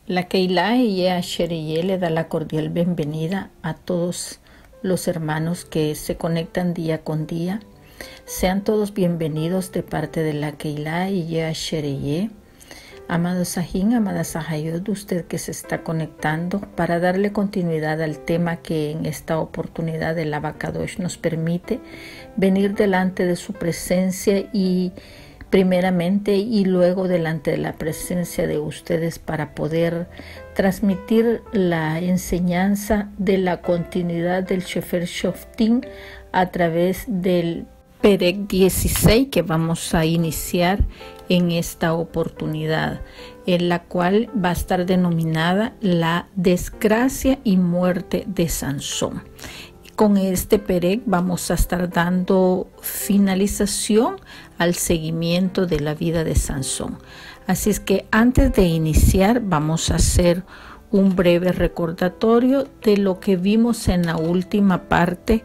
La Keilah Ashereye le da la cordial bienvenida a todos los hermanos que se conectan día con día. Sean todos bienvenidos de parte de la Keilah Ashereye. Amado Sahin, amada Sahayot, usted que se está conectando para darle continuidad al tema que en esta oportunidad el Abacadosh nos permite venir delante de su presencia y primeramente y luego delante de la presencia de ustedes para poder transmitir la enseñanza de la continuidad del Sefer Shoftim a través del Perek 16 que vamos a iniciar en esta oportunidad, en la cual va a estar denominada la desgracia y muerte de Sansón. Con este Perek vamos a estar dando finalización al seguimiento de la vida de Sansón. Así es que antes de iniciar vamos a hacer un breve recordatorio de lo que vimos en la última parte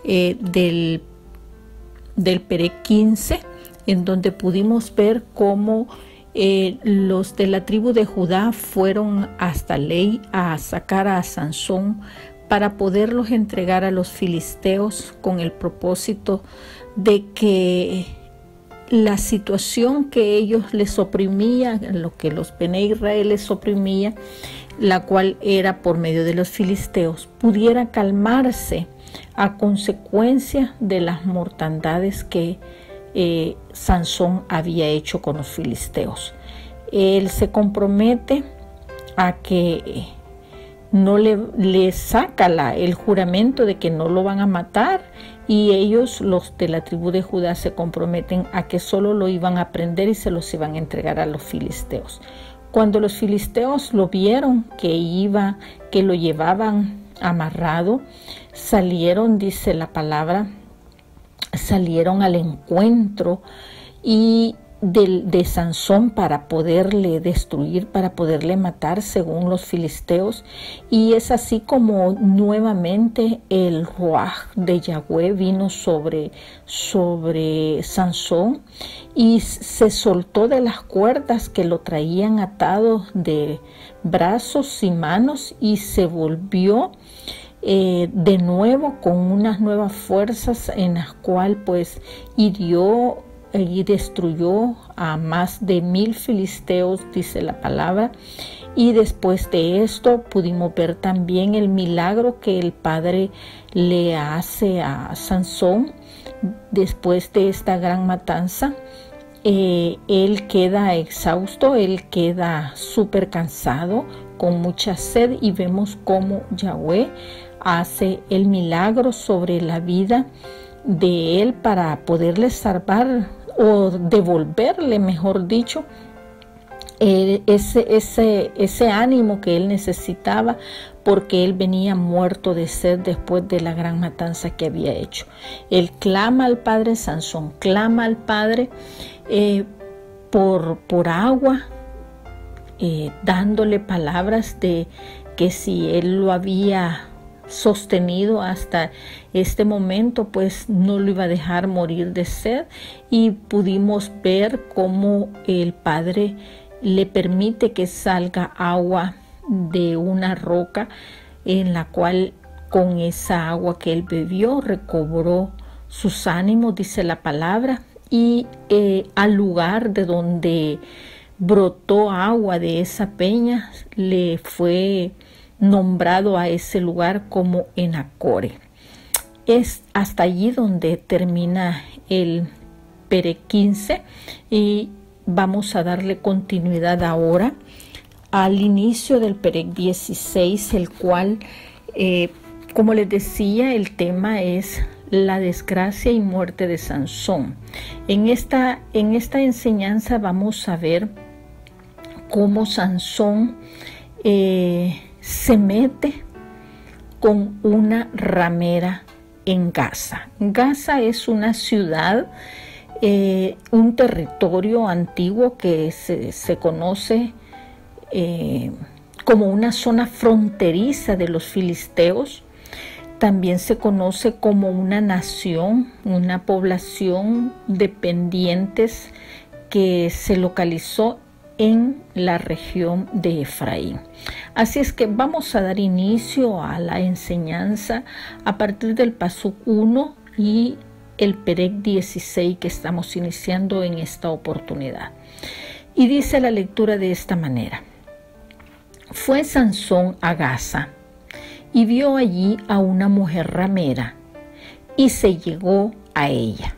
del Perek 15, en donde pudimos ver cómo los de la tribu de Judá fueron hasta Ley a sacar a Sansón para poderlos entregar a los filisteos con el propósito de que la situación que ellos les oprimía, lo que los Bene Israel les oprimía, la cual era por medio de los filisteos, pudiera calmarse a consecuencia de las mortandades que Sansón había hecho con los filisteos. Él se compromete a que no le saca el juramento de que no lo van a matar, y ellos, los de la tribu de Judá, se comprometen a que solo lo iban a prender y se los iban a entregar a los filisteos. Cuando los filisteos lo vieron que lo llevaban amarrado, salieron, dice la palabra, salieron al encuentro y de Sansón para poderle destruir, para poderle matar según los filisteos. Y es así como nuevamente el Ruaj de Yahweh vino sobre Sansón y se soltó de las cuerdas que lo traían atado de brazos y manos, y se volvió de nuevo con unas nuevas fuerzas, en las cuales pues hirió y destruyó a más de 1000 filisteos, dice la palabra. Y después de esto pudimos ver también el milagro que el Padre le hace a Sansón. Después de esta gran matanza, él queda exhausto, él queda súper cansado, con mucha sed, y vemos cómo Yahweh hace el milagro sobre la vida de él para poderle salvar o devolverle, mejor dicho, ese ánimo que él necesitaba, porque él venía muerto de sed después de la gran matanza que había hecho. Él clama al Padre, Sansón clama al Padre por agua, dándole palabras de que si él lo había sostenido hasta este momento, pues no lo iba a dejar morir de sed. Y pudimos ver cómo el Padre le permite que salga agua de una roca, en la cual con esa agua que él bebió recobró sus ánimos, dice la palabra. Y al lugar de donde brotó agua de esa peña le fue nombrado a ese lugar como Enacore. Es hasta allí donde termina el Perek 15, y vamos a darle continuidad ahora al inicio del Perek 16, el cual, como les decía, el tema es la desgracia y muerte de Sansón. En esta enseñanza vamos a ver cómo Sansón se mete con una ramera en Gaza. Gaza es una ciudad, un territorio antiguo que se conoce como una zona fronteriza de los filisteos. También se conoce como una nación, una población dependientes que se localizó en la región de Efraín. Así es que vamos a dar inicio a la enseñanza a partir del Pasuk 1 y el Perek 16 que estamos iniciando en esta oportunidad. Y dice la lectura de esta manera: Fue Sansón a Gaza y vio allí a una mujer ramera y se llegó a ella.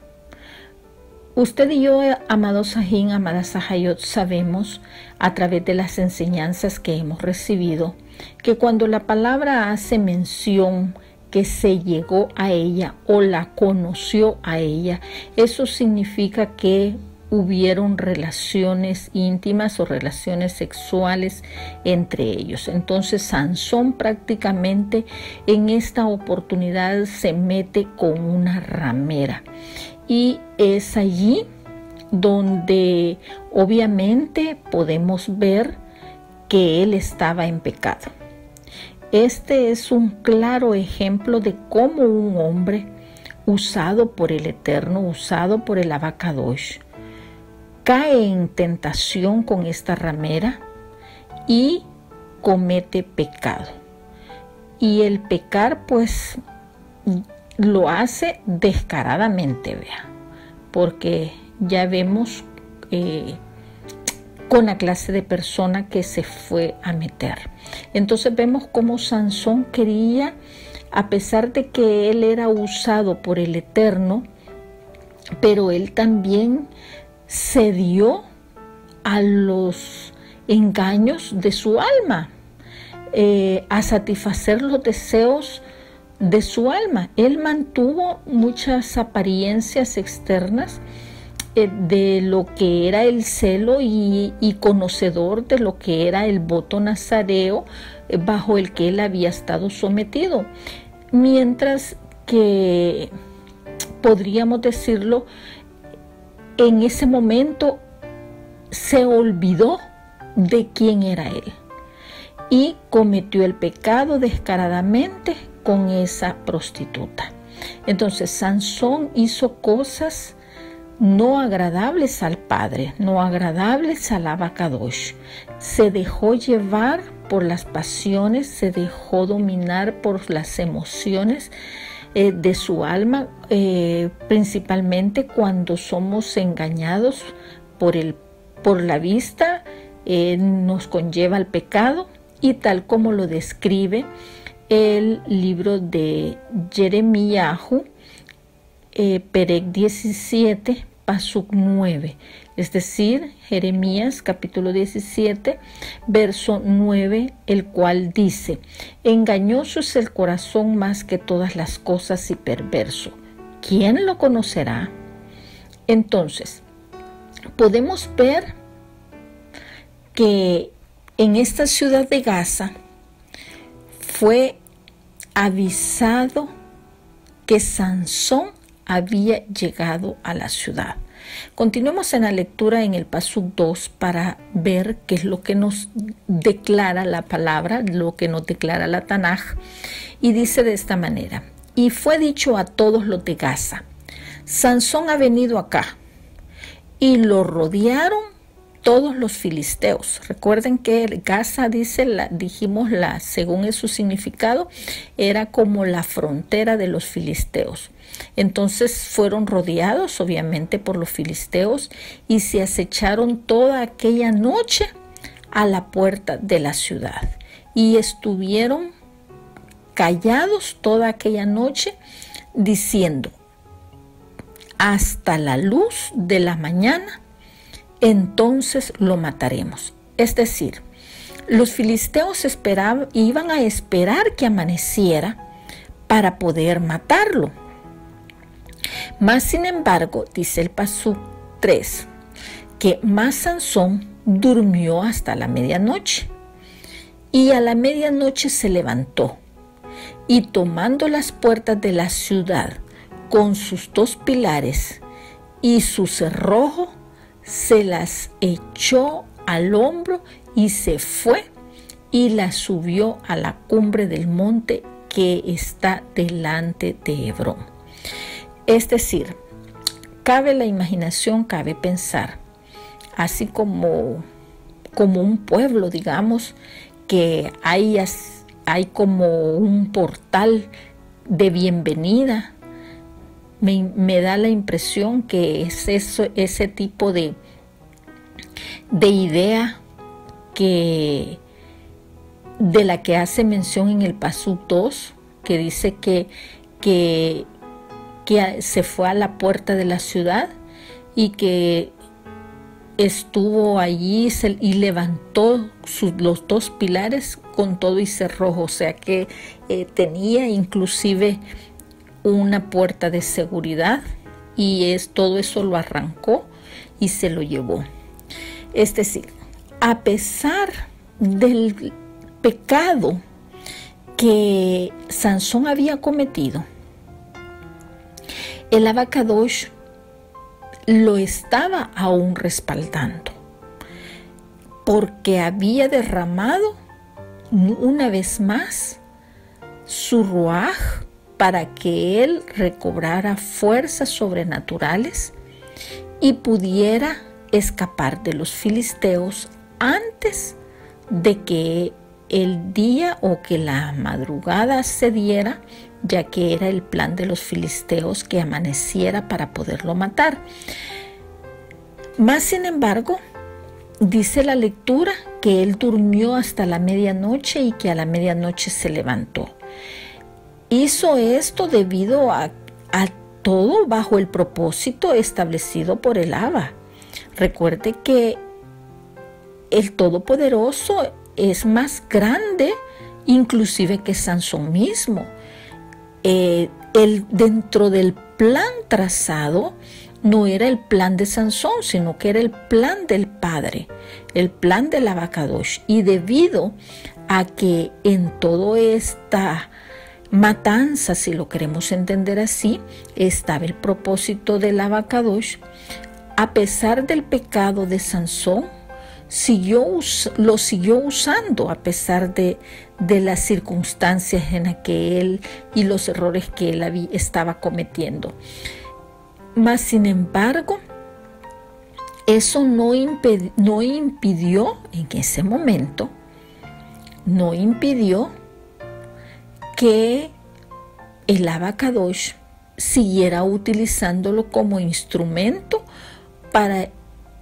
Usted y yo, amados Sajín, amadas Sahayot, sabemos a través de las enseñanzas que hemos recibido que cuando la palabra hace mención que se llegó a ella o la conoció a ella, eso significa que hubieron relaciones íntimas o relaciones sexuales entre ellos. Entonces Sansón prácticamente en esta oportunidad se mete con una ramera. Y es allí donde obviamente podemos ver que él estaba en pecado. Este es un claro ejemplo de cómo un hombre usado por el Eterno, usado por el Abacadosh, cae en tentación con esta ramera y comete pecado. Y el pecar pues lo hace descaradamente, vea, porque ya vemos con la clase de persona que se fue a meter. Entonces vemos cómo Sansón quería, a pesar de que él era usado por el Eterno, pero él también cedió a los engaños de su alma, a satisfacer los deseos de su alma. Él mantuvo muchas apariencias externas de lo que era el celo y conocedor de lo que era el voto nazareo bajo el que él había estado sometido, mientras que podríamos decirlo, en ese momento se olvidó de quién era él y cometió el pecado descaradamente con esa prostituta. Entonces Sansón hizo cosas no agradables al Padre, no agradables al Abacadosh. Se dejó llevar por las pasiones, se dejó dominar por las emociones de su alma, principalmente cuando somos engañados por la vista, nos conlleva al pecado, y tal como lo describe el libro de Jeremías, Perek 17, Pasuk 9, es decir, Jeremías capítulo 17, verso 9, el cual dice: engañoso es el corazón más que todas las cosas y perverso, ¿quién lo conocerá? Entonces, podemos ver que en esta ciudad de Gaza fue avisado que Sansón había llegado a la ciudad. Continuemos en la lectura en el Pasuk 2 para ver qué es lo que nos declara la palabra, lo que nos declara la Tanaj. Y dice de esta manera: y fue dicho a todos los de Gaza: Sansón ha venido acá. Y lo rodearon todos los filisteos. Recuerden que Gaza, dijimos según su significado, era como la frontera de los filisteos. Entonces fueron rodeados obviamente por los filisteos y se acecharon toda aquella noche a la puerta de la ciudad y estuvieron callados toda aquella noche, diciendo: hasta la luz de la mañana, entonces lo mataremos. Es decir, los filisteos iban a esperar que amaneciera para poder matarlo. Mas sin embargo, dice el Pasuk 3, que más Sansón durmió hasta la medianoche, y a la medianoche se levantó, y tomando las puertas de la ciudad con sus dos pilares y su cerrojo, se las echó al hombro y se fue y las subió a la cumbre del monte que está delante de Hebrón. Es decir, cabe la imaginación, cabe pensar, así como como un pueblo, digamos, que hay como un portal de bienvenida. Me da la impresión que es ese tipo de idea de la que hace mención en el Pasuk 2, que dice que se fue a la puerta de la ciudad y que estuvo allí y levantó los dos pilares con todo y cerrojo, o sea que tenía inclusive una puerta de seguridad, y todo eso lo arrancó y se lo llevó. Es decir, a pesar del pecado que Sansón había cometido, el Abacadosh lo estaba aún respaldando, porque había derramado una vez más su ruaj para que él recobrara fuerzas sobrenaturales y pudiera escapar de los filisteos antes de que el día o que la madrugada se diera, ya que era el plan de los filisteos que amaneciera para poderlo matar. Más sin embargo, dice la lectura que él durmió hasta la medianoche y que a la medianoche se levantó. Hizo esto debido a todo bajo el propósito establecido por el Abba. Recuerde que el Todopoderoso es más grande inclusive que Sansón mismo. Dentro del plan trazado no era el plan de Sansón, sino que era el plan del Padre, el plan del Abacadosh. Y debido a que en toda esta matanza, si lo queremos entender así, estaba el propósito del Abacadosh, a pesar del pecado de Sansón, lo siguió usando a pesar de las circunstancias en las que él y los errores que él estaba cometiendo. Mas sin embargo, eso no impidió en ese momento, no impidió que el Abacadosh siguiera utilizándolo como instrumento para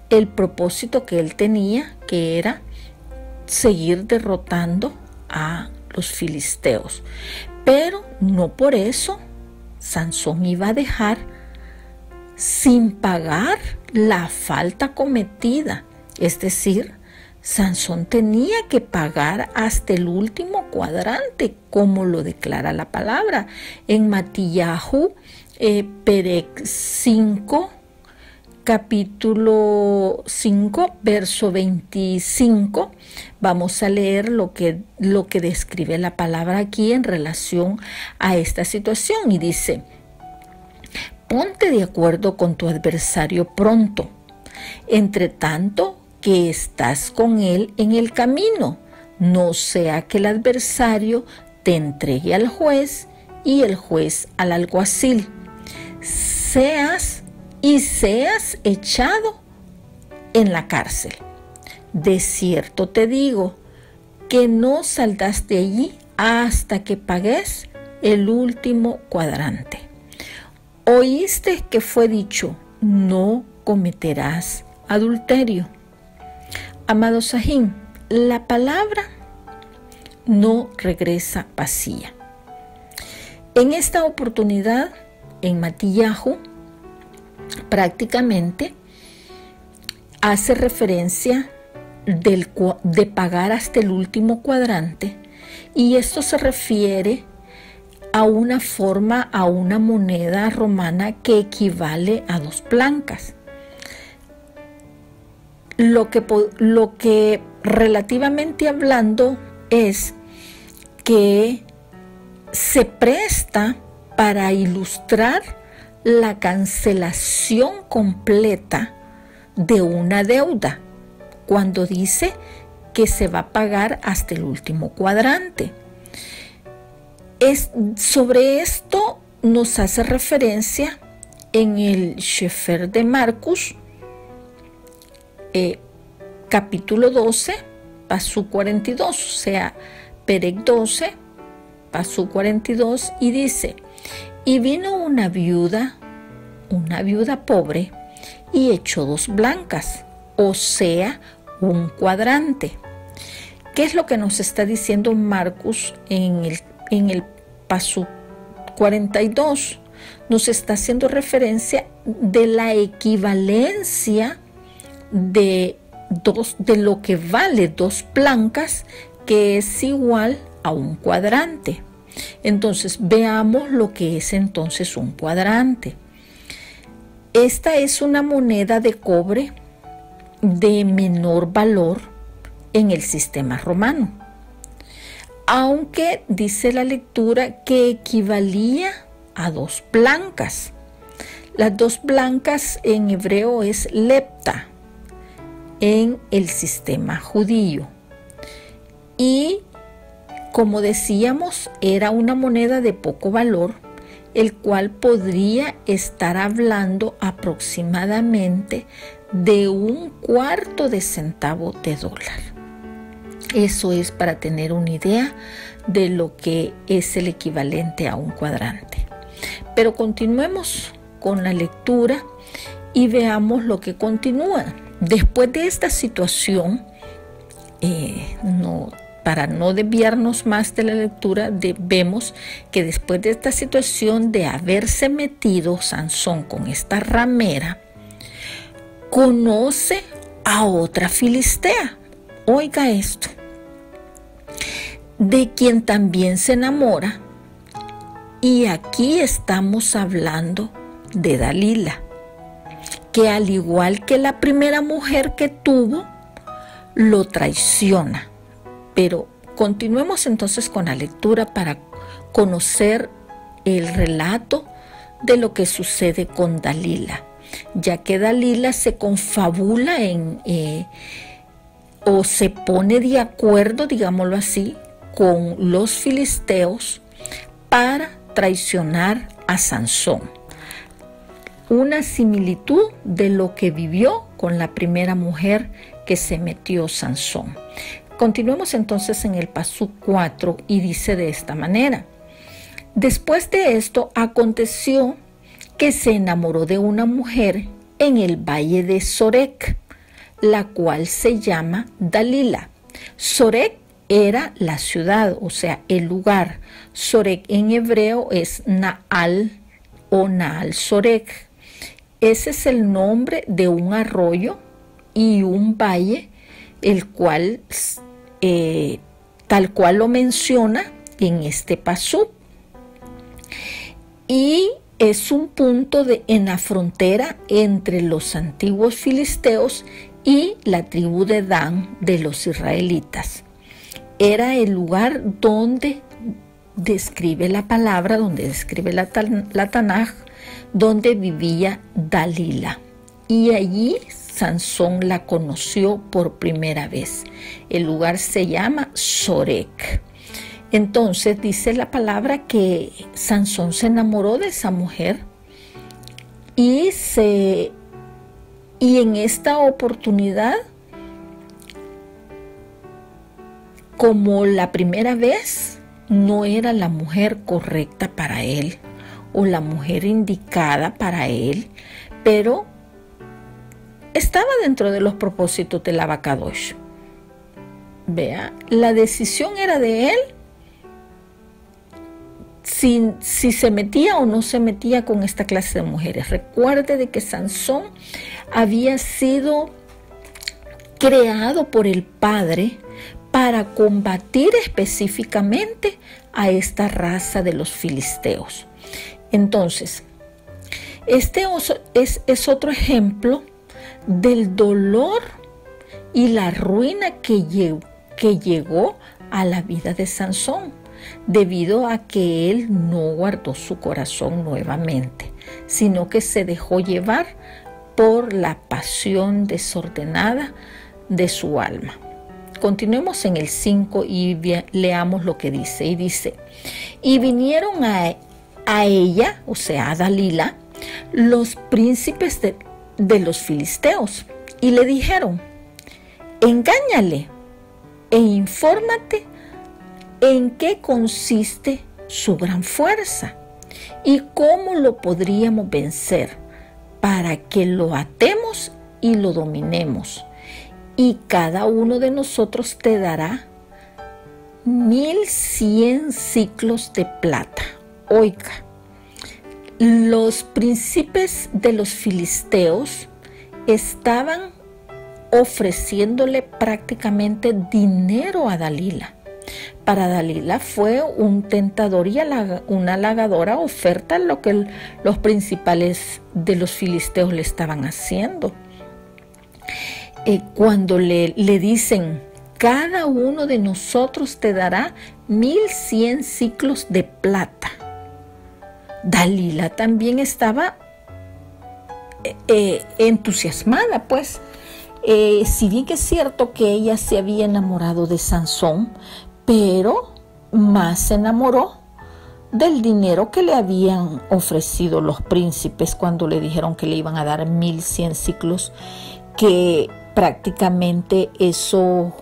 el propósito que él tenía, que era seguir derrotando a los filisteos. Pero no por eso Sansón iba a dejar sin pagar la falta cometida. Es decir, Sansón tenía que pagar hasta el último cuadrante, como lo declara la palabra. En Matillahu, Perec 5, capítulo 5, verso 25, vamos a leer lo que describe la palabra aquí en relación a esta situación. Y dice: ponte de acuerdo con tu adversario pronto, entre tanto que estás con él en el camino, no sea que el adversario te entregue al juez y el juez al alguacil, seas echado en la cárcel. De cierto te digo que no saldrás de allí hasta que pagues el último cuadrante. Oíste que fue dicho: no cometerás adulterio. Amado Sajín, la palabra no regresa vacía. En esta oportunidad, en Matillahu, prácticamente hace referencia de pagar hasta el último cuadrante, y esto se refiere a una moneda romana que equivale a 2 blancas. Lo que relativamente hablando es que se presta para ilustrar la cancelación completa de una deuda, cuando dice que se va a pagar hasta el último cuadrante. Sobre esto nos hace referencia en el Sefer de Marcos, capítulo 12, pasú 42, o sea, Perec 12, pasú 42, y dice: y vino una viuda pobre, y echó 2 blancas, o sea, un cuadrante. ¿Qué es lo que nos está diciendo Marcos en el pasú 42? Nos está haciendo referencia de la equivalencia de lo que vale 2 blancas, que es igual a un cuadrante. Entonces, veamos lo que es entonces un cuadrante. Esta es una moneda de cobre de menor valor en el sistema romano, aunque dice la lectura que equivalía a 2 blancas. Las 2 blancas en hebreo es lepta en el sistema judío. Y como decíamos, era una moneda de poco valor, el cual podría estar hablando aproximadamente de 1/4 de centavo de dólar. Eso es para tener una idea de lo que es el equivalente a un cuadrante. Pero continuemos con la lectura y veamos lo que continúa. Después de esta situación, para no desviarnos más de la lectura, vemos que después de esta situación de haberse metido Sansón con esta ramera, conoce a otra filistea. Oiga esto, de quien también se enamora, y aquí estamos hablando de Dalila, que al igual que la primera mujer que tuvo, lo traiciona. Pero continuemos entonces con la lectura para conocer el relato de lo que sucede con Dalila, ya que Dalila se confabula o se pone de acuerdo, digámoslo así, con los filisteos para traicionar a Sansón. Una similitud de lo que vivió con la primera mujer que se metió Sansón. Continuemos entonces en el pasú 4 y dice de esta manera: después de esto aconteció que se enamoró de una mujer en el valle de Sorek, la cual se llama Dalila. Sorek era la ciudad, o sea, el lugar. Sorek en hebreo es Naal o Naal Sorek. Ese es el nombre de un arroyo y un valle, el cual tal cual lo menciona en este pasú, y es un punto en la frontera entre los antiguos filisteos y la tribu de Dan de los israelitas. Era el lugar donde describe la palabra, donde describe la Tanaj, donde vivía Dalila, y allí Sansón la conoció por primera vez. El lugar se llama Sorek. Entonces dice la palabra que Sansón se enamoró de esa mujer y en esta oportunidad, como la primera vez, no era la mujer correcta para él o la mujer indicada para él, pero estaba dentro de los propósitos del Abacadosh. Vea, la decisión era de él si se metía o no se metía con esta clase de mujeres. Recuerde de que Sansón había sido creado por el Padre para combatir específicamente a esta raza de los filisteos. Entonces, este es otro ejemplo del dolor y la ruina que llegó a la vida de Sansón, debido a que él no guardó su corazón nuevamente, sino que se dejó llevar por la pasión desordenada de su alma. Continuemos en el 5 y leamos lo que dice. Y dice: y vinieron a ella, o sea, a Dalila, los príncipes de los filisteos, y le dijeron: Engáñale e infórmate en qué consiste su gran fuerza y cómo lo podríamos vencer para que lo atemos y lo dominemos. Y cada uno de nosotros te dará 1100 ciclos de plata. Oiga, los príncipes de los filisteos estaban ofreciéndole prácticamente dinero a Dalila. Para Dalila fue un tentador y una halagadora oferta lo que los principales de los filisteos le estaban haciendo. Cuando le dicen, cada uno de nosotros te dará 1100 ciclos de plata, Dalila también estaba entusiasmada, pues. Si bien que es cierto que ella se había enamorado de Sansón, pero más se enamoró del dinero que le habían ofrecido los príncipes cuando le dijeron que le iban a dar 1100 ciclos, que prácticamente eso,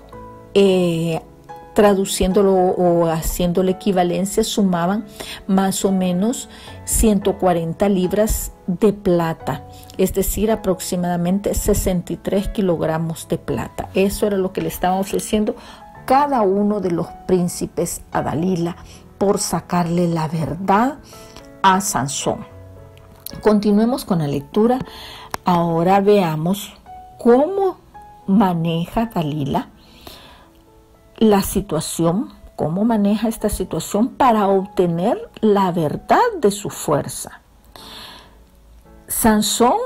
traduciéndolo o haciendo la equivalencia, sumaban más o menos 140 libras de plata, es decir, aproximadamente 63 kilogramos de plata. Eso era lo que le estaban ofreciendo cada uno de los príncipes a Dalila por sacarle la verdad a Sansón. Continuemos con la lectura. Ahora veamos cómo maneja Dalila la situación, cómo maneja esta situación para obtener la verdad de su fuerza. Sansón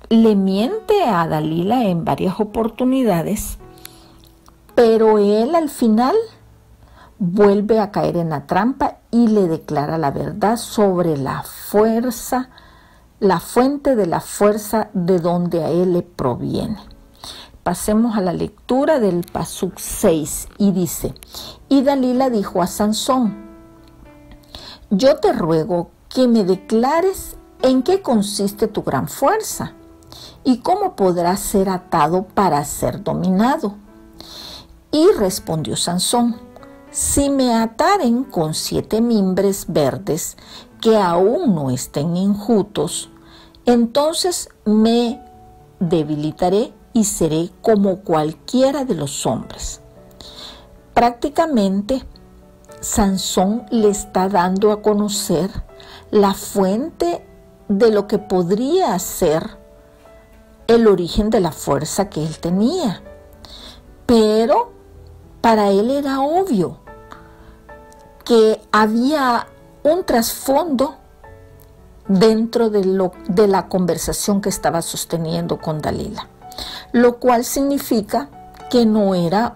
le miente a Dalila en varias oportunidades, pero él al final vuelve a caer en la trampa y le declara la verdad sobre la fuerza, la fuente de la fuerza de donde a él le proviene. Pasemos a la lectura del Pasuk 6 y dice: y Dalila dijo a Sansón, yo te ruego que me declares en qué consiste tu gran fuerza y cómo podrás ser atado para ser dominado. Y respondió Sansón, si me ataren con 7 mimbres verdes que aún no estén enjutos, entonces me debilitaré y seré como cualquiera de los hombres. Prácticamente, Sansón le está dando a conocer la fuente de lo que podría ser el origen de la fuerza que él tenía. Pero para él era obvio que había un trasfondo dentro de la conversación que estaba sosteniendo con Dalila, lo cual significa que no era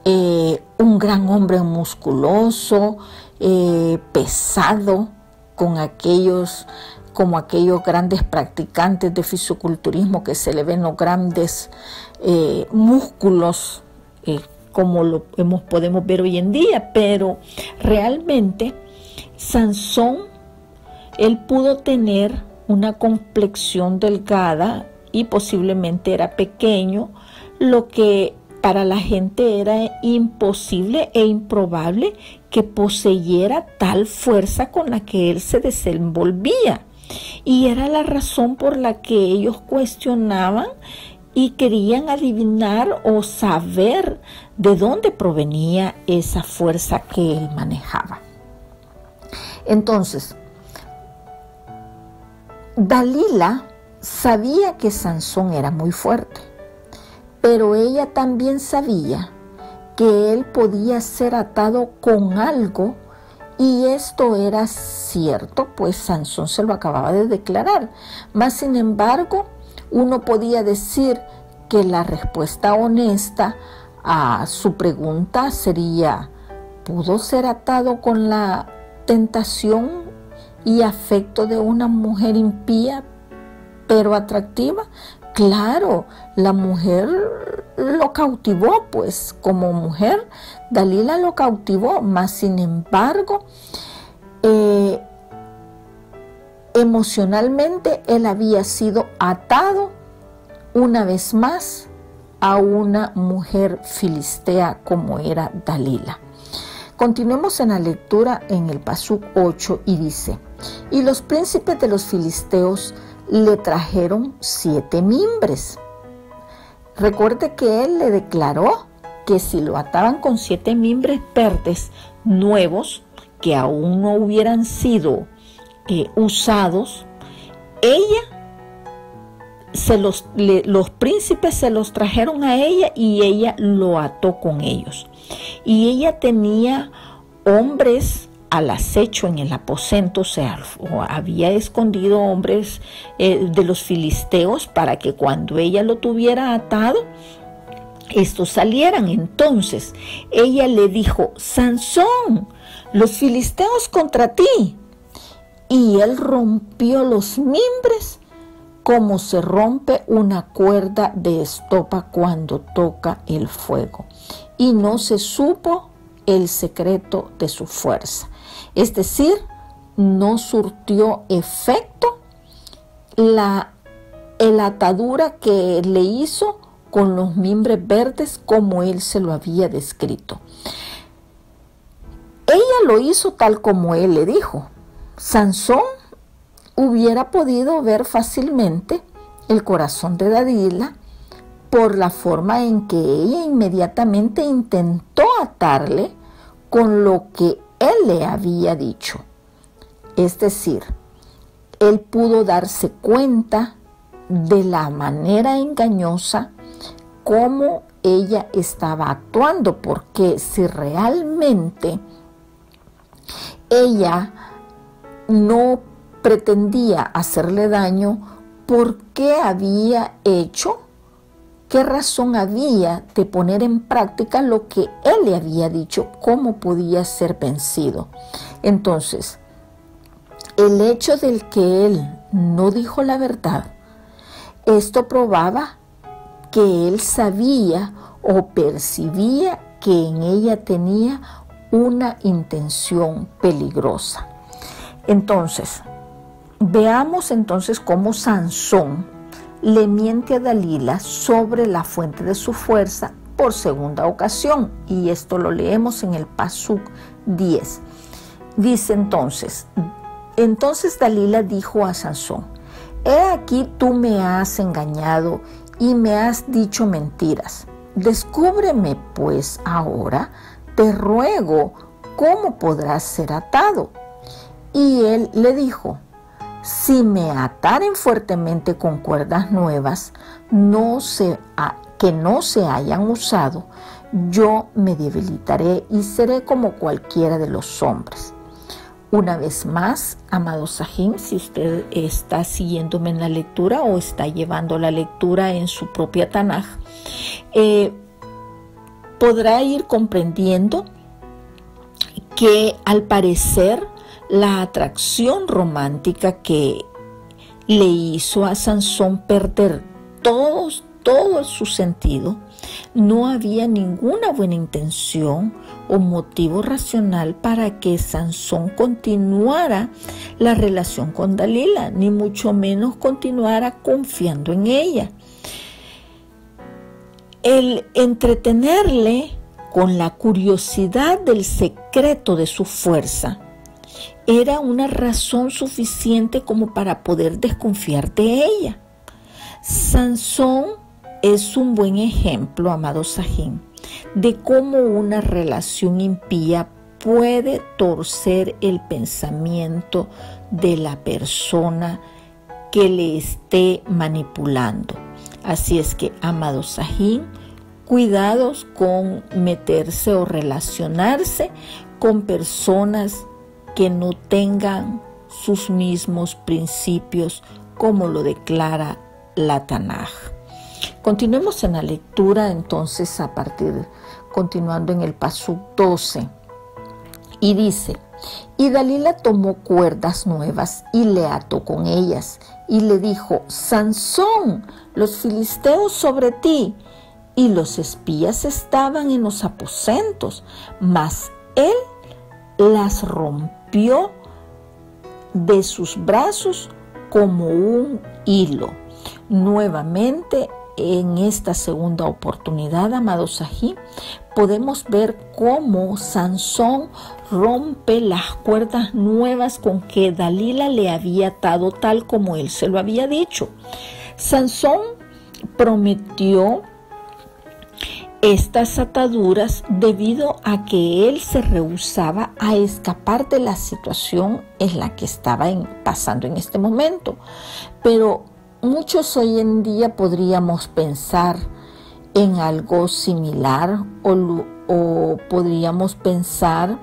un gran hombre musculoso, pesado, como aquellos grandes practicantes de fisiculturismo que se le ven los grandes músculos, como lo podemos ver hoy en día. Pero realmente Sansón, él pudo tener una complexión delgada y posiblemente era pequeño, lo que para la gente era imposible e improbable que poseyera tal fuerza con la que él se desenvolvía. Y era la razón por la que ellos cuestionaban y querían adivinar o saber de dónde provenía esa fuerza que él manejaba. Entonces, Dalila sabía que Sansón era muy fuerte, pero ella también sabía que él podía ser atado con algo, y esto era cierto, pues Sansón se lo acababa de declarar. Mas, sin embargo, uno podía decir que la respuesta honesta a su pregunta sería: ¿pudo ser atado con la tentación y afecto de una mujer impía pero atractiva? Claro, la mujer lo cautivó, pues como mujer Dalila lo cautivó, mas sin embargo emocionalmente él había sido atado una vez más a una mujer filistea como era Dalila. Continuemos en la lectura en el Pasuk 8 y dice: y los príncipes de los filisteos le trajeron 7 mimbres. Recuerde que él le declaró que si lo ataban con 7 mimbres verdes nuevos, que aún no hubieran sido usados, los príncipes se los trajeron a ella y ella lo ató con ellos. Y ella tenía hombres al acecho en el aposento, o sea, había escondido hombres de los filisteos para que cuando ella lo tuviera atado, estos salieran. Entonces ella le dijo: Sansón, los filisteos contra ti. Y él rompió los mimbres como se rompe una cuerda de estopa cuando toca el fuego, y no se supo el secreto de su fuerza. Es decir, no surtió efecto la atadura que le hizo con los mimbres verdes como él se lo había descrito. Ella lo hizo tal como él le dijo. Sansón hubiera podido ver fácilmente el corazón de Dalila por la forma en que ella inmediatamente intentó atarle con lo que él le había dicho. Es decir, él pudo darse cuenta de la manera engañosa como ella estaba actuando, porque si realmente ella no pretendía hacerle daño, ¿por qué había hecho? ¿Qué razón había de poner en práctica lo que él le había dicho? ¿Cómo podía ser vencido? Entonces, el hecho del que él no dijo la verdad, esto probaba que él sabía o percibía que en ella tenía una intención peligrosa. Entonces, veamos entonces cómo Sansón le miente a Dalila sobre la fuente de su fuerza por segunda ocasión, y esto lo leemos en el Pasuk 10. Dice entonces Dalila dijo a Sansón: he aquí tú me has engañado y me has dicho mentiras. Descúbreme pues ahora, te ruego, cómo podrás ser atado. Y él le dijo: si me ataren fuertemente con cuerdas nuevas, que no se hayan usado, yo me debilitaré y seré como cualquiera de los hombres. Una vez más, amado Sajín, si usted está siguiéndome en la lectura o está llevando la lectura en su propia Tanaj, podrá ir comprendiendo que al parecer la atracción romántica que le hizo a Sansón perder todo su sentido, no había ninguna buena intención o motivo racional para que Sansón continuara la relación con Dalila, ni mucho menos continuara confiando en ella. El entretenerle con la curiosidad del secreto de su fuerza era una razón suficiente como para poder desconfiar de ella. Sansón es un buen ejemplo, amado Sajín, de cómo una relación impía puede torcer el pensamiento de la persona que le esté manipulando. Así es que, amado Sajín, cuidados con meterse o relacionarse con personas que no tengan sus mismos principios, como lo declara la Tanaj. Continuemos en la lectura entonces continuando en el Pasuk 12, y dice: y Dalila tomó cuerdas nuevas y le ató con ellas, y le dijo: Sansón, los filisteos sobre ti. Y los espías estaban en los aposentos, mas él las rompió de sus brazos como un hilo. Nuevamente en esta segunda oportunidad, amados Sají, podemos ver cómo Sansón rompe las cuerdas nuevas con que Dalila le había atado, tal como él se lo había dicho. Sansón prometió estas ataduras debido a que él se rehusaba a escapar de la situación en la que estaba pasando en este momento. Pero muchos hoy en día podríamos pensar en algo similar o podríamos pensar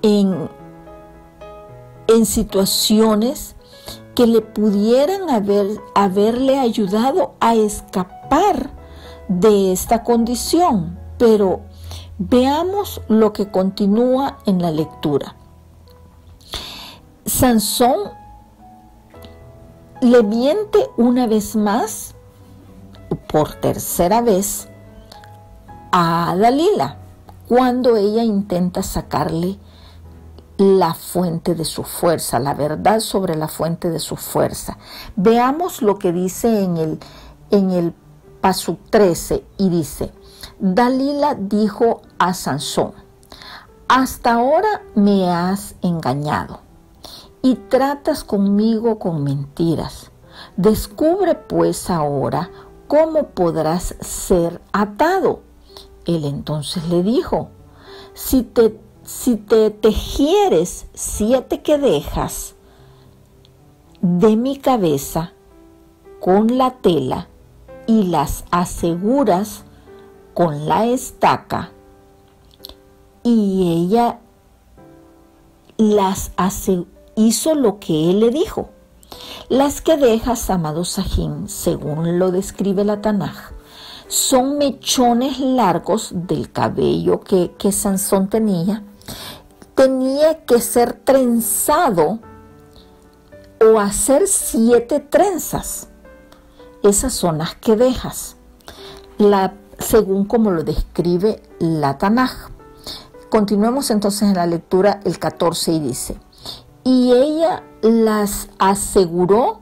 en situaciones que le pudieran haberle ayudado a escapar de esta condición. Pero veamos lo que continúa en la lectura. Sansón le miente una vez más, por tercera vez, a Dalila cuando ella intenta sacarle la fuente de su fuerza, la verdad sobre la fuente de su fuerza. Veamos lo que dice en el Pasuk 13, y dice: Dalila dijo a Sansón: hasta ahora me has engañado y tratas conmigo con mentiras. Descubre pues ahora cómo podrás ser atado. Él entonces le dijo: si te tejieres 7 quedejas de mi cabeza con la tela y las aseguras con la estaca, y ella hizo lo que él le dijo. Las quedejas, amados Sajín, según lo describe la Tanaj, son mechones largos del cabello que Sansón tenía que ser trenzado o hacer 7 trenzas. Esas son las quedejas, según como lo describe la Tanaj. Continuemos entonces en la lectura, el 14, y dice: y ella las aseguró,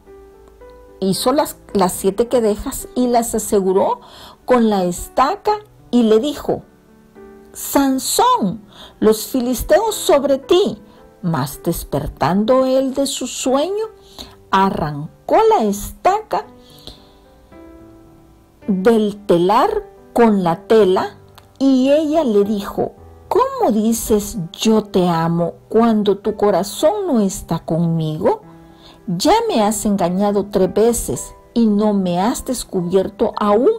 hizo las 7 quedejas y las aseguró con la estaca, y le dijo: Sansón, los filisteos sobre ti. Mas despertando él de su sueño, arrancó la estaca del telar con la tela, y ella le dijo: ¿cómo dices yo te amo cuando tu corazón no está conmigo? Ya me has engañado 3 veces y no me has descubierto aún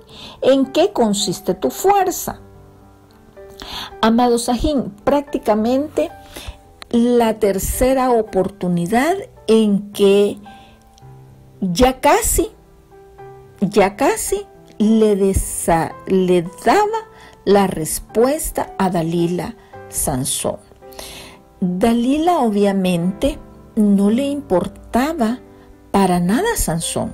en qué consiste tu fuerza. Amado Sajín, prácticamente la tercera oportunidad en que ya casi le daba la respuesta a Dalila Sansón. Dalila obviamente no le importaba para nada a Sansón.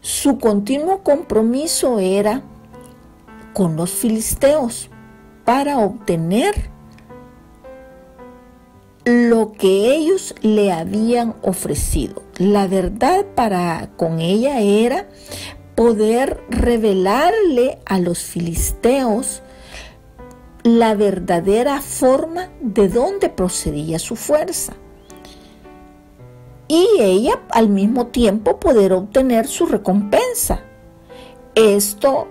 Su continuo compromiso era con los filisteos para obtener lo que ellos le habían ofrecido. La verdad con ella era poder revelarle a los filisteos la verdadera forma de dónde procedía su fuerza, y ella al mismo tiempo poder obtener su recompensa. Esto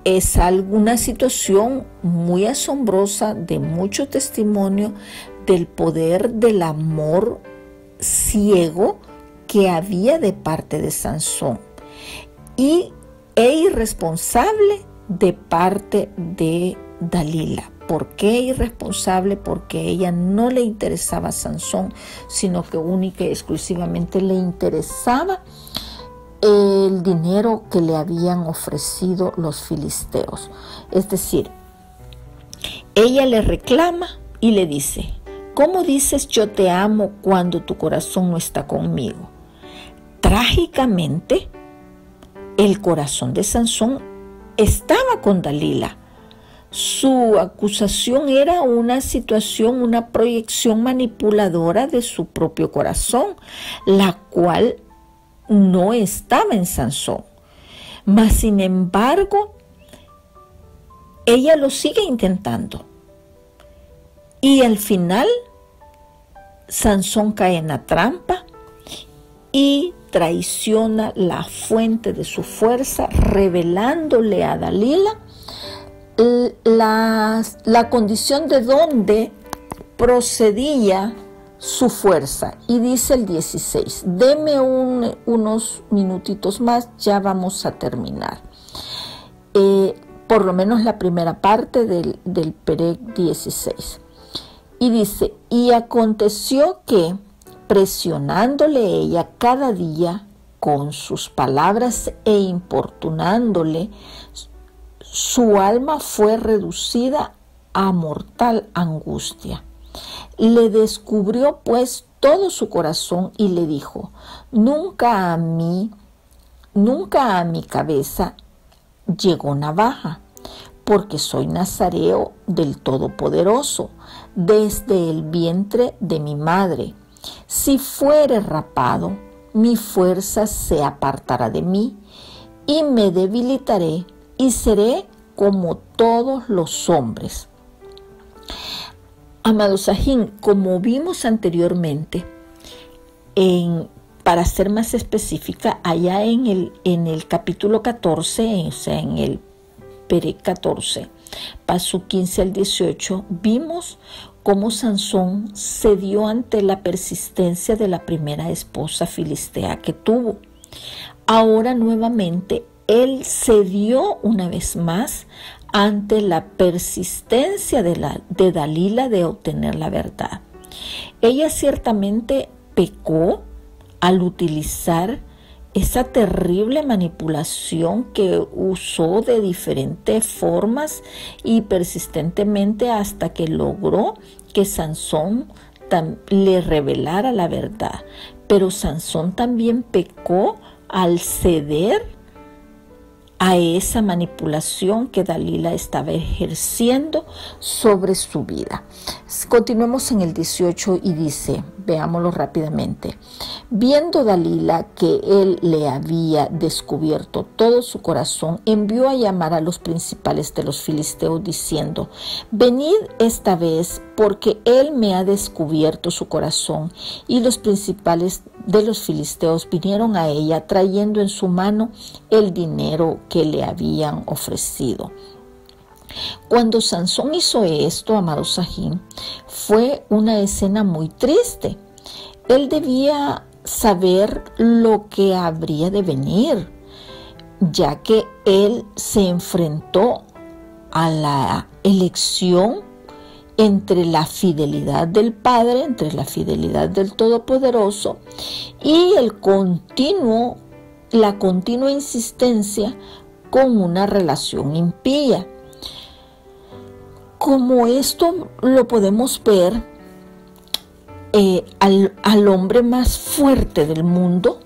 es alguna situación muy asombrosa, de mucho testimonio del poder del amor ciego que había de parte de Sansón e irresponsable de parte de Dalila. ¿Por qué irresponsable? Porque a ella no le interesaba a Sansón, sino que única y exclusivamente le interesaba el dinero que le habían ofrecido los filisteos. Es decir, ella le reclama y le dice: ¿cómo dices yo te amo cuando tu corazón no está conmigo? Trágicamente, el corazón de Sansón estaba con Dalila. Su acusación era una situación, una proyección manipuladora de su propio corazón, la cual no estaba en Sansón. Mas, sin embargo, ella lo sigue intentando. Y al final, Sansón cae en la trampa y traiciona la fuente de su fuerza, revelándole a Dalila la condición de donde procedía su fuerza. Y dice el 16, deme unos minutitos más, ya vamos a terminar. Por lo menos la primera parte del Perec 16. Y dice, y aconteció que, presionándole ella cada día con sus palabras e importunándole, su alma fue reducida a mortal angustia. Le descubrió pues todo su corazón y le dijo, nunca a mi cabeza llegó navaja, porque soy nazareo del Todopoderoso, desde el vientre de mi madre. Si fuere rapado, mi fuerza se apartará de mí, y me debilitaré, y seré como todos los hombres. Amado Sajín, como vimos anteriormente, para ser más específica, allá en el capítulo 14, o sea, en el Perec 14, paso 15 al 18, vimos cómo Sansón cedió ante la persistencia de la primera esposa filistea que tuvo. Ahora nuevamente él cedió una vez más ante la persistencia de Dalila de obtener la verdad. Ella ciertamente pecó al utilizar esa terrible manipulación que usó de diferentes formas y persistentemente hasta que logró que Sansón le revelara la verdad. Pero Sansón también pecó al ceder a esa manipulación que Dalila estaba ejerciendo sobre su vida. Continuemos en el 18 y dice, veámoslo rápidamente. Viendo Dalila que él le había descubierto todo su corazón, envió a llamar a los principales de los filisteos diciendo, venid esta vez, porque él me ha descubierto su corazón. Y los principales de los filisteos vinieron a ella trayendo en su mano el dinero que le habían ofrecido. Cuando Sansón hizo esto, amado Sajín, fue una escena muy triste. Él debía saber lo que habría de venir, ya que él se enfrentó a la elección entre la fidelidad del Padre, entre la fidelidad del Todopoderoso y la continua insistencia con una relación impía. Como esto lo podemos ver, al hombre más fuerte del mundo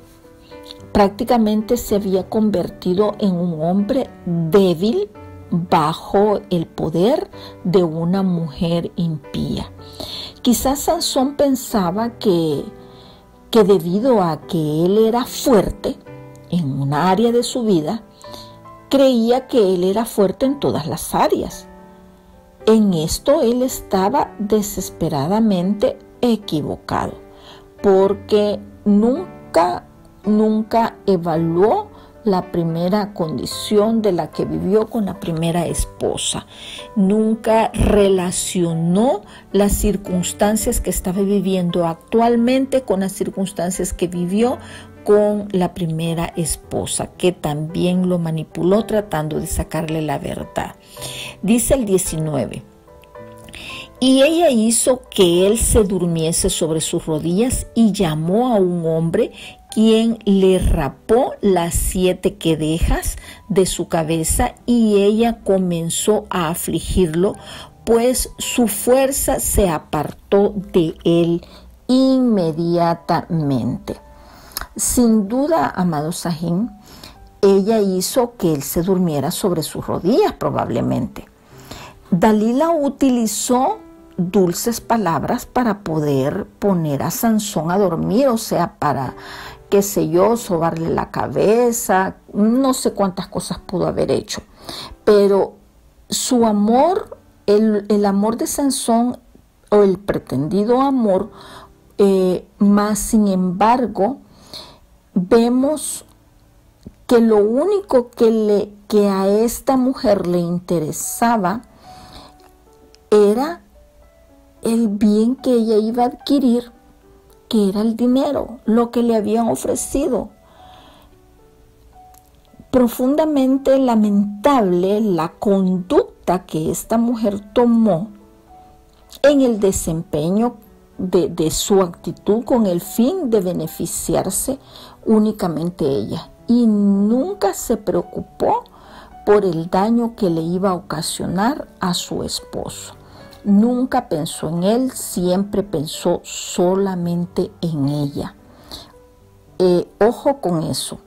prácticamente se había convertido en un hombre débil bajo el poder de una mujer impía. Quizás Sansón pensaba que debido a que él era fuerte en una área de su vida, creía que él era fuerte en todas las áreas. En esto él estaba desesperadamente equivocado, porque nunca evaluó la primera condición de la que vivió con la primera esposa. Nunca relacionó las circunstancias que estaba viviendo actualmente con las circunstancias que vivió con la primera esposa, que también lo manipuló tratando de sacarle la verdad. Dice el 19. Y ella hizo que él se durmiese sobre sus rodillas y llamó a un hombre, quien le rapó las 7 quedejas de su cabeza, y ella comenzó a afligirlo, pues su fuerza se apartó de él inmediatamente. Sin duda, amado Sajín, ella hizo que él se durmiera sobre sus rodillas probablemente. Dalila utilizó dulces palabras para poder poner a Sansón a dormir, o sea, para qué sé yo, sobarle la cabeza, no sé cuántas cosas pudo haber hecho. Pero su amor, el amor de Sansón, o el pretendido amor, más sin embargo, vemos que lo único que a esta mujer le interesaba era el bien que ella iba a adquirir, que era el dinero, lo que le habían ofrecido. Profundamente lamentable la conducta que esta mujer tomó en el desempeño de su actitud con el fin de beneficiarse únicamente ella, y nunca se preocupó por el daño que le iba a ocasionar a su esposo. Nunca pensó en él, siempre pensó solamente en ella. Ojo con eso.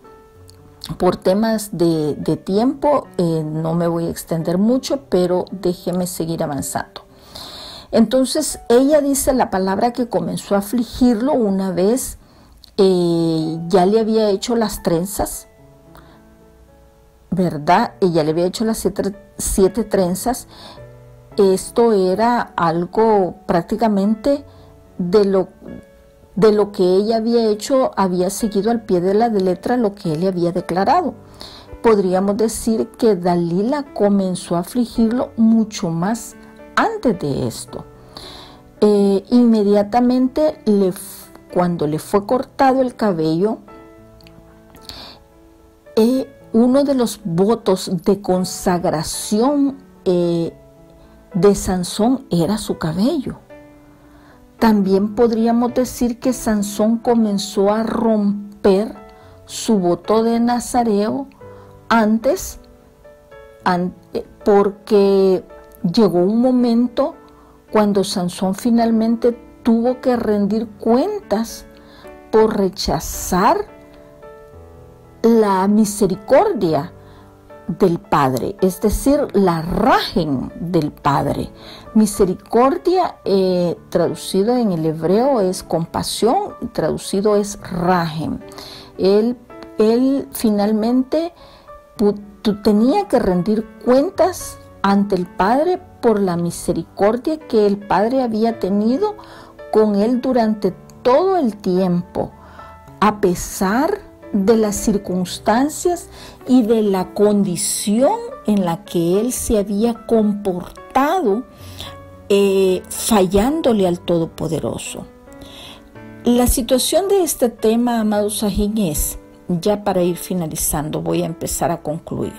Por temas de tiempo no me voy a extender mucho, pero déjeme seguir avanzando. Entonces ella dice la palabra que comenzó a afligirlo una vez ya le había hecho las trenzas, ¿verdad? Ella le había hecho las siete trenzas. Esto era algo prácticamente de lo que ella había hecho, había seguido al pie de la letra lo que él le había declarado. Podríamos decir que Dalila comenzó a afligirlo mucho más antes de esto. Inmediatamente, cuando le fue cortado el cabello, uno de los votos de consagración de Sansón era su cabello. También podríamos decir que Sansón comenzó a romper su voto de nazareo antes, porque llegó un momento cuando Sansón finalmente tuvo que rendir cuentas por rechazar la misericordia del Padre, es decir, la rajem del Padre. Misericordia, traducido en el hebreo es compasión, traducido es rajem. Él finalmente tenía que rendir cuentas ante el Padre por la misericordia que el Padre había tenido con él durante todo el tiempo, a pesar de las circunstancias y de la condición en la que él se había comportado, fallándole al Todopoderoso. La situación de este tema, amados Sajín, es, ya para ir finalizando, voy a empezar a concluir.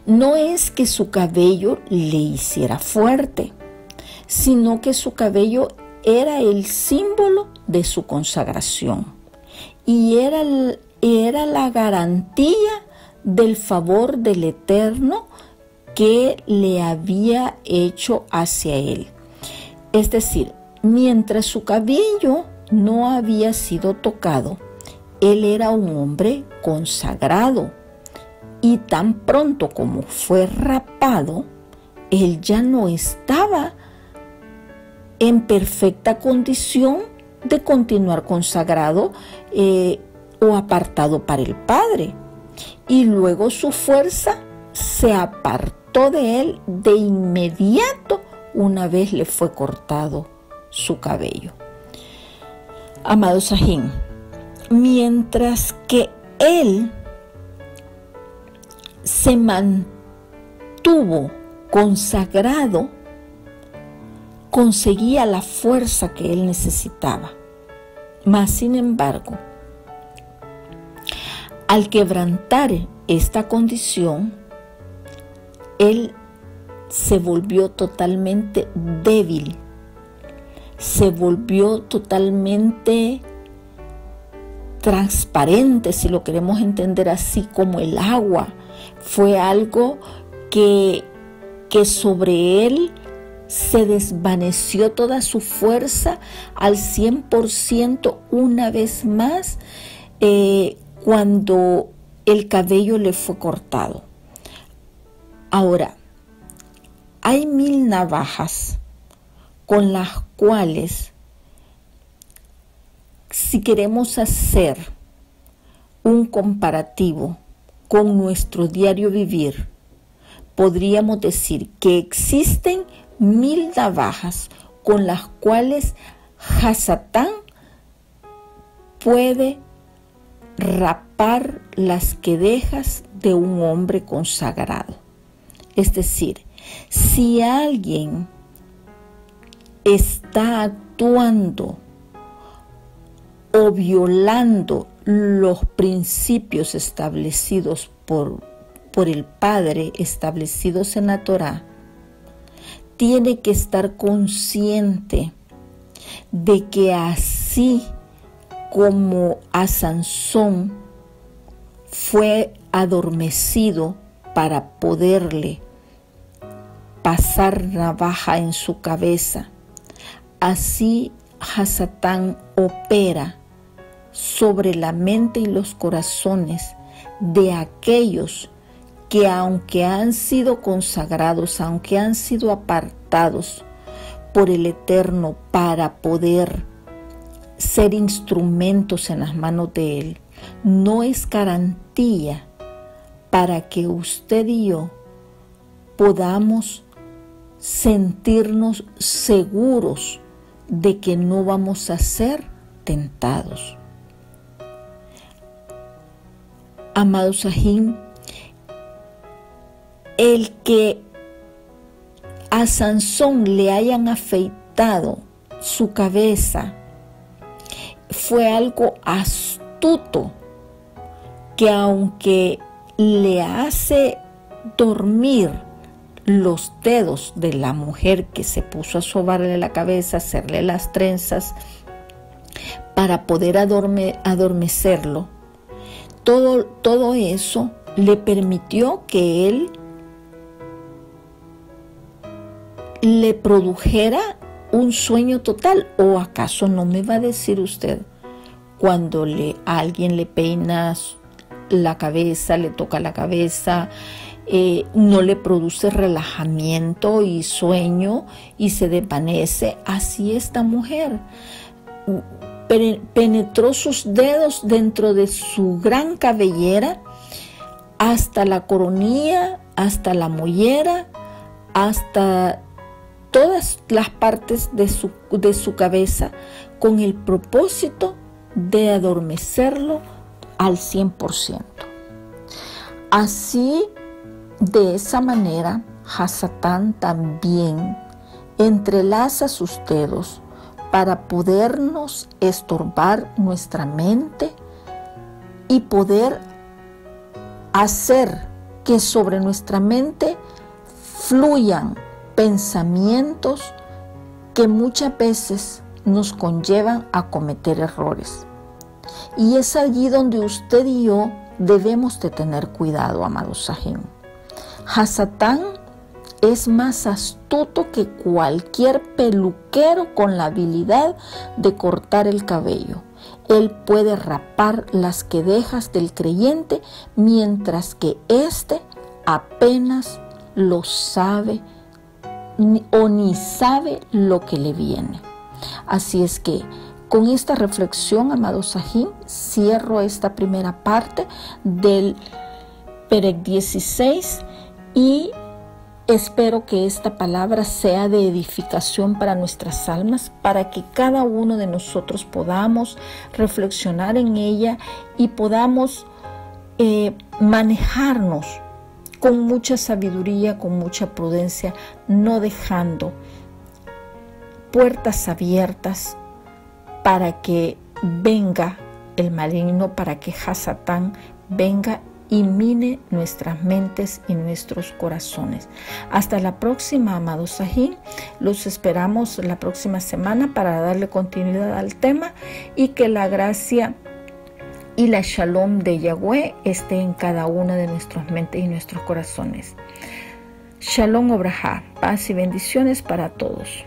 No es que su cabello le hiciera fuerte, sino que su cabello era el símbolo de su consagración y era la garantía del favor del Eterno que le había hecho hacia él. Es decir, mientras su cabello no había sido tocado, él era un hombre consagrado. Y tan pronto como fue rapado, él ya no estaba en perfecta condición de continuar consagrado o apartado para el Padre. Y luego su fuerza se apartó de él de inmediato una vez le fue cortado su cabello. Amado Sajín, mientras que él se mantuvo consagrado, conseguía la fuerza que él necesitaba. Mas, sin embargo, al quebrantar esta condición, él se volvió totalmente débil, se volvió totalmente transparente, si lo queremos entender así, como el agua. Fue algo que sobre él se desvaneció toda su fuerza al 100% una vez más cuando el cabello le fue cortado. Ahora, hay 1000 navajas con las cuales Si queremos hacer un comparativo con nuestro diario vivir, podríamos decir que existen 1000 navajas con las cuales Hasatán puede rapar las quedejas de un hombre consagrado. Es decir, si alguien está actuando o violando los principios establecidos por el Padre, establecidos en la Torá, tiene que estar consciente de que así como a Sansón fue adormecido para poderle pasar navaja en su cabeza, así Hasatán opera sobre la mente y los corazones de aquellos que, aunque han sido consagrados, aunque han sido apartados por el Eterno para poder ser instrumentos en las manos de Él, no es garantía para que usted y yo podamos sentirnos seguros de que no vamos a ser tentados. Amado Sajín, el que a Sansón le hayan afeitado su cabeza fue algo astuto, que aunque le hace dormir los dedos de la mujer que se puso a sobarle la cabeza, hacerle las trenzas para poder adormecerlo, todo eso le permitió que él le produjera un sueño total. ¿O acaso no me va a decir usted, cuando a alguien le peina la cabeza, le toca la cabeza, no le produce relajamiento y sueño y se desvanece? Así esta mujer penetró sus dedos dentro de su gran cabellera hasta la coronilla, hasta la mollera, hasta todas las partes de su cabeza, con el propósito de adormecerlo al 100%. Así, de esa manera, Hasatán también entrelaza sus dedos para podernos estorbar nuestra mente y poder hacer que sobre nuestra mente fluyan pensamientos que muchas veces nos conllevan a cometer errores. Y es allí donde usted y yo debemos de tener cuidado, amado Sajín. Hasatán es más astuto que cualquier peluquero con la habilidad de cortar el cabello. Él puede rapar las quedejas del creyente, mientras que éste apenas lo sabe o ni sabe lo que le viene. Así es que con esta reflexión, amado Sajín, cierro esta primera parte del Perek 16 y espero que esta palabra sea de edificación para nuestras almas, para que cada uno de nosotros podamos reflexionar en ella y podamos manejarnos con mucha sabiduría, con mucha prudencia, no dejando puertas abiertas para que venga el maligno, para que Hasatán venga y mine nuestras mentes y nuestros corazones. Hasta la próxima, amados Sajín. Los esperamos la próxima semana para darle continuidad al tema, y que la gracia y la shalom de Yahweh esté en cada una de nuestras mentes y nuestros corazones. Shalom Obrajá, paz y bendiciones para todos.